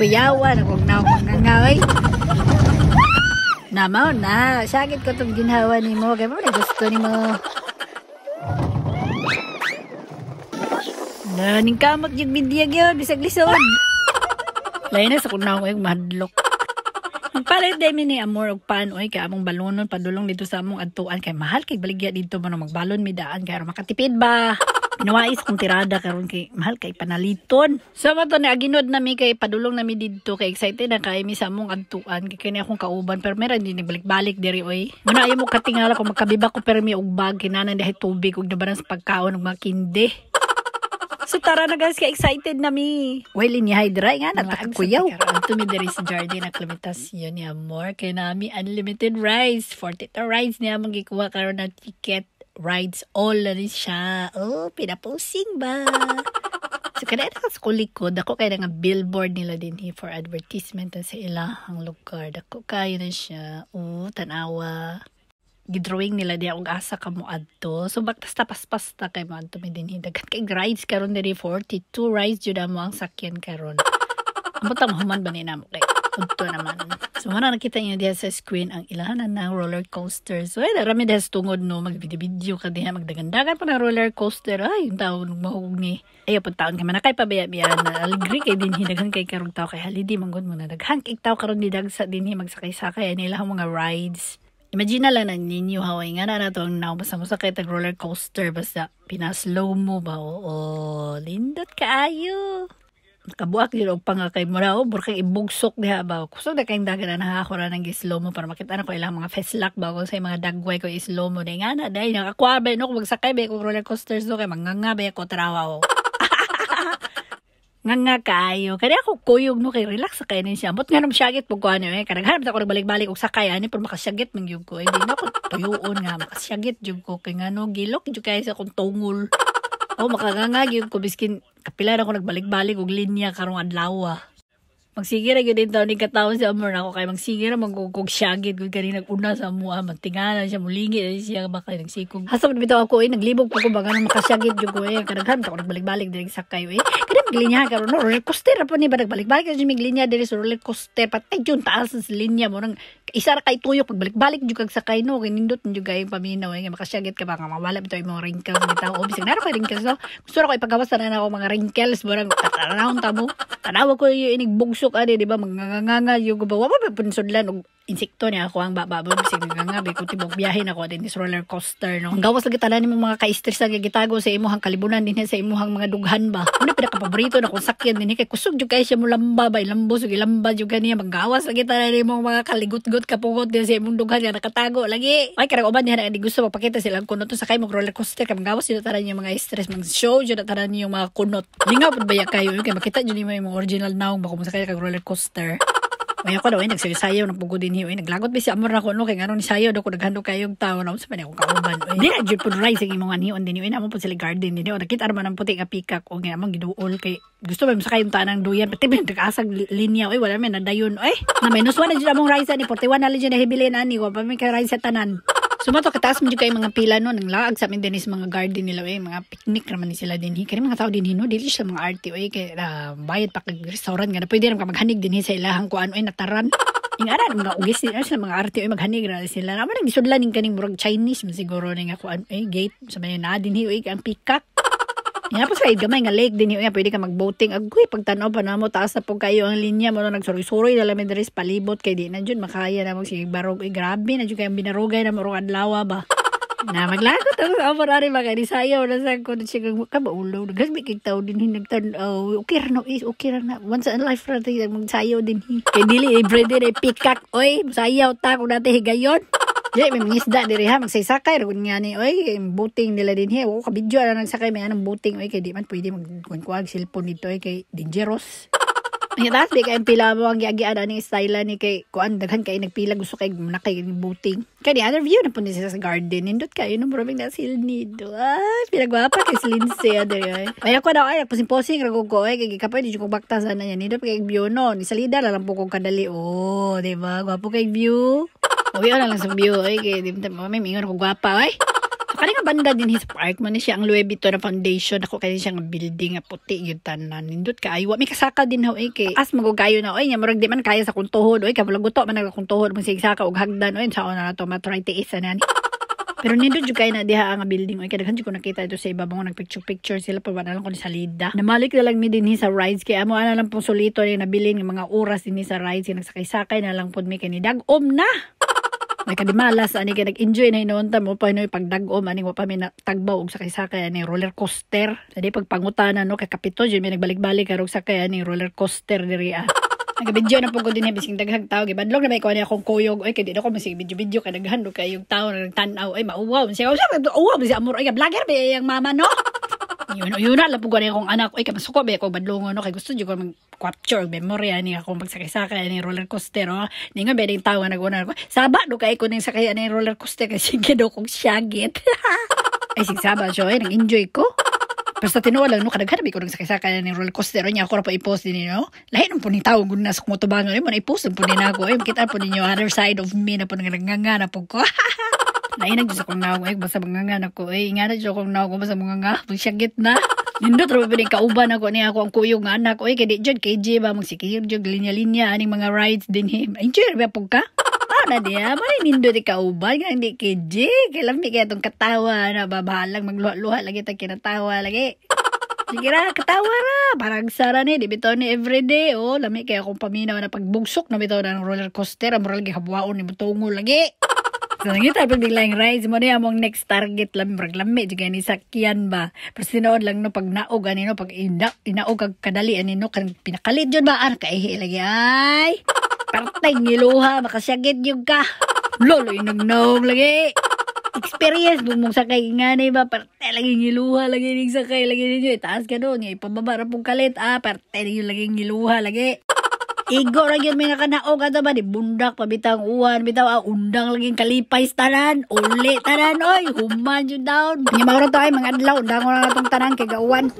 kuyawan, huwag na akong mangangaway. Namaw na, sakit ko itong ginhawa ni mo, kaya mo na gusto ni mo. Naning kamot yung bidyag yun, bisag lisod. Lain na sa kunaw ko yung mahadlok. Magpalit dahil ni amor og panoy kaya among balonon padulong dito sa among adtuan kay mahal kay baligya dito man magbalon mi daan kay makatipid ba. Pinawais kong tirada karon kay mahal kay panaliton. So mato ni aginod nami kay padulong nami dito kay excited na kay mi sa among adtuan kay kini akong kauban pero meron din nagbalik-balik diri oy. Muna ayo mo katingala ko magkabiba ko permi og bag kinanan dahil tubig ug nabaran sa pagkaon ug makinde. So tara na guys, ka-excited na mi. Well, inihaydra nga, nagtakakuyaw. Tumi diri sa Jardine Acclimatasyon ni Amor. Kaya nami unlimited rides. 40 rides niya magikuha karon ng ticket. Rides all na rin siya. Oh, pinaposing ba? So kada na sa kulikod, ako kaya nga billboard nila din for advertisement sa ilahang lugar. Ako kaya na siya. Oh, tanawa. Gidrawing nila di akong asa ka mo adto. So baktas tapas-pasta kay mo adto mi dinhi daghan kay rides karon diri 42 rides jud mo ang sakyan karon. Amo ta mahuman ba ni namo kay udto naman. So muna nakita niyo diha sa screen ang ilahanan ng roller coaster. So ay rami dahil tungod no magvideo ka diha magdagandagan pa ng roller coaster. Ay yung taon mahug ni ayo pud taon kay manakay pabaya-biya na aligri kay dinhi daghan kay karong tawo kay holiday manggod mo na daghan kay tawo karon di dagsa dinhi magsakay-sakay nila mga rides. Imagine na lang na ninyo haway nga na ito ang naumasa mo sa kahit roller coaster basta pinaslow mo ba oo lindot kaayo nakabuak yun o pangakay mo na o burkang ibugsok diha ba kusog na kayong dagan na nakakura ng slow mo para makita na ko ilang mga festlock ba kung sa mga dagway ko slow mo na nga na dahil nakakuha ba no kung magsakay ba kung roller coasters do kay manganga ba ako tarawa o nga kayo kaya ako kuyog no kay relax sa kainin siya but nga nang syagit pag kuha niyo karaghanap ako nagbalik-balik og sakay ani pero makasyagit man gyud ko hindi na ko tuyuon nga makasyagit gyud ko kay ngano gilok gyud kay sa akong tungol o makanganga gyud ko biskin kapila na ako nagbalik-balik og linya karong adlaw magsigira gyud din taw ni katawon si Amor ako kay magsigira magugog syagit gyud kani naguna sa mua magtingalan siya mulingi siya baka nagsikog hasta bitaw ako naglibog ko baga nang makasyagit gyud ko karaghanap ako nagbalik-balik diri sakay linya karon no roller coaster pa ni badag balik-balik kasi mig linya diri sa roller coaster patay jud taas sa linya mo nang isa ra kay tuyok pagbalik-balik jud kag sakay no kay nindot jud kay paminaw nga makasyagit ka ba nga mawala bitaw imong wrinkles bitaw o bisag na ra kay wrinkles no gusto ra ko ipagawas na ako mga wrinkles murag tatanaw tamo tanaw ko yung inigbugso adi di ba manganganga yung ba wa pa punsudlan og insekto niya ako ang bababo bisig nga ko tibok biyahe na ko din sa roller coaster no gawas lagi tanan nimo mga ka-stress nga gitago sa imuhang kalibunan din sa imuhang mga dughan ba ano pinaka paborito na kung sakyan din kay kusog jud kay siya mo lamba ba lambos ug ilamba jud kaniya magawas lagi tanan nimo mga kaligot-got kapugot din sa imong dughan nga nakatago lagi ay karag uban diha na gusto magpakita silang kunot sa kay mo roller coaster kay magawas jud tanan yung mga stress mag show jud tanan yung mga kunot lingaw pud baya kayo kay makita jud nimo yung original naong ba kung sakay kag roller coaster. May ako daw nagsayaw nagpugo din hiyo naglagot ba si Amor na ko no kay ngano ni sayaw daw ko naghando kayog tawo na sa man ako kauban di na jud pud rise ang imong anhion din ina mo pud sila garden din o nakita man ang puti nga pikak o nga among giduol kay gusto ba sakay yung tanang duyan pati ba nag-asag linya oy wala man nadayon oy na minus 1 na jud among rise ni 41 na jud na hibilin ani ko pa may ka rise sa tanan. Sumato kataas mo jud kay mga pila no nang laag sa amin din is mga garden nila mga picnic naman ni sila din kay mga tao din no dili sila mga arte kay bayad pa kag restaurant nga na pwede ra ka maghanig din sa ilahang kuan nataran. Ingara mga ugis din sa mga arte maghanig ra sila naman ang gisudlan ning kaning murag Chinese man siguro nga kuan gate sa may na din ang pikak. Yan po sa gamay nga lake din yung pwede ka mag-boating. Agoy, pagtanaw pa na mo, taas na po kayo ang linya mo, nagsuroy-suroy na lamin diri palibot kay di na dyan, makaya na mo si barog. Grabe na dyan kayong binarugay na marungan lawa ba. Na maglagot ako sa amarari mga nisayaw na sa ko na siya kabaulaw. Nagasmi kay tao din hinagtanaw. Okay na, okay na. Once in life na tayo magsayaw din. Kay dili, everyday na pikak. Oy, masayaw ta kung natin higayon. Di, may mga isda diri ha, magsaysakay, ragun nga ni, oy, booting nila din he, o kabidyo na nagsakay, may anong booting, oy, kay di man pwede magkukuag cellphone dito, oy, kay dangerous. May taas, di kayong pila mo ang giagian ni style ni kay, kuan, daghan kayo nagpila, gusto kayo manakay ng booting. Kaya the other view na po nila sa garden, nindot kayo, no, maraming nasil nido, pinagwapa kay Lindsay, adari, ay. Ay, ako daw, ay, posing-posing, ragog ko, ay, kay kapay, di ko baktasan na yan, nindot kay view, no, ni salida, lang po kong kadali, oh, diba, gwapo kay view. Uwi na lang sa view, ay, kaya di may mingon ako gwapa, ay. Kani nga banda din sa park man ni siya ang Louis Vuitton na foundation ako kay siya nga building nga puti gyud tanan nindot kaayo wa mi kasaka din haw kay as magugayo na oy nya murag di man kaya sa kuntuhod oy kay guto man nagakuntuhod man sigsaka og hagdan oy sao na to matry tiis na ni. Pero nindot jud kay na diha ang building oy kay daghan jud ko nakita ito sa iba mga nagpicture sila pa na lang ko ni salida. Namalik na lang mi dinhi sa rides kay amo ana lang pong solito ni nabilin nga mga oras dinhi sa rides nagsakay-sakay na lang pud mi kay ni dagom na. May kadimalas ani kay nag-enjoy na hinunta mo pa no pagdag-om ani wa pa mi tagbaw og sakay-sakay ani roller coaster. Sadi pagpangutana no kay kapito jud mi nagbalik-balik karog sakay ani roller coaster diri ah. Nagabidyo na po ko din bising daghang tao gibadlog na may kuha niya akong kuyog oy kay di ako masig video kay daghan do kay yung tao nagtan-aw ay mauwaw siya uwaw si amor ay vlogger ba yang mama no. Yun na lang po gani akong anak oy kay masuko ba ako badlongon no kay gusto jud ko mag-capture memory ani akong pagsakay-sakay ani roller coaster oh. Ni nga bedeng tao nga naguna ko. Saba do kay ko ning sakay ani roller coaster kay sige do kong syagit. Ay sigsaba siya ay nag-enjoy ko. Basta tinuwa lang no kadaghan bi ko nang sakay-sakay ani roller coaster nya ako ra pa i-post din no. Lahi nang po ni tao gud na sa motobangon mo na i-post po din ako. Ay makita po ninyo other side of me na po nanganganga na po ko. Nainag dyan sa kong naong ay basta mga nga ako ay nga na dyan akong naong basta mga nga syagit na nindot rabi pa rin kauban ako niya ako ang kuyong nga anak ay kaya di dyan KJ ba magsikir dyan linya-linya aning mga rides din him ay dyan rabi po ka na diya maray nindot ikauban nga hindi KJ kailan kaya itong katawa na babahalang magluha-luha lagi itong kinatawa lagi sige ra katawa ra parang sara ni di bitaw ni everyday oh lami kaya akong paminaw na pagbugsok na bitaw na ng roller coaster amor lagi habwaon ni mutungo lagi. So, nangita pag biglang rides mo niya among next target lang lami juga ni sakyan ba. Pero sinood lang no pag naog ani no pag inaog kag kadali ani no kan pinakalit jud ba ar kaihi lagi ay. Partay ngiluha makasyagit jud ka. Lolo inagnaog lagi. Experience mong sakay ngani ba partay lagi ngiluha lagi ning sakay lagi ninyo taas ka do nya ipababa ra pong kalit partay ninyo lagi ngiluha lagi. Igo ra gyud may nakanaog ato ba di bundak pabitang uwan bitaw undang laging kalipay tanan uli tanan oy human jud down nya mawra to ay mga adlaw undang ra natong tanan kay gauwan.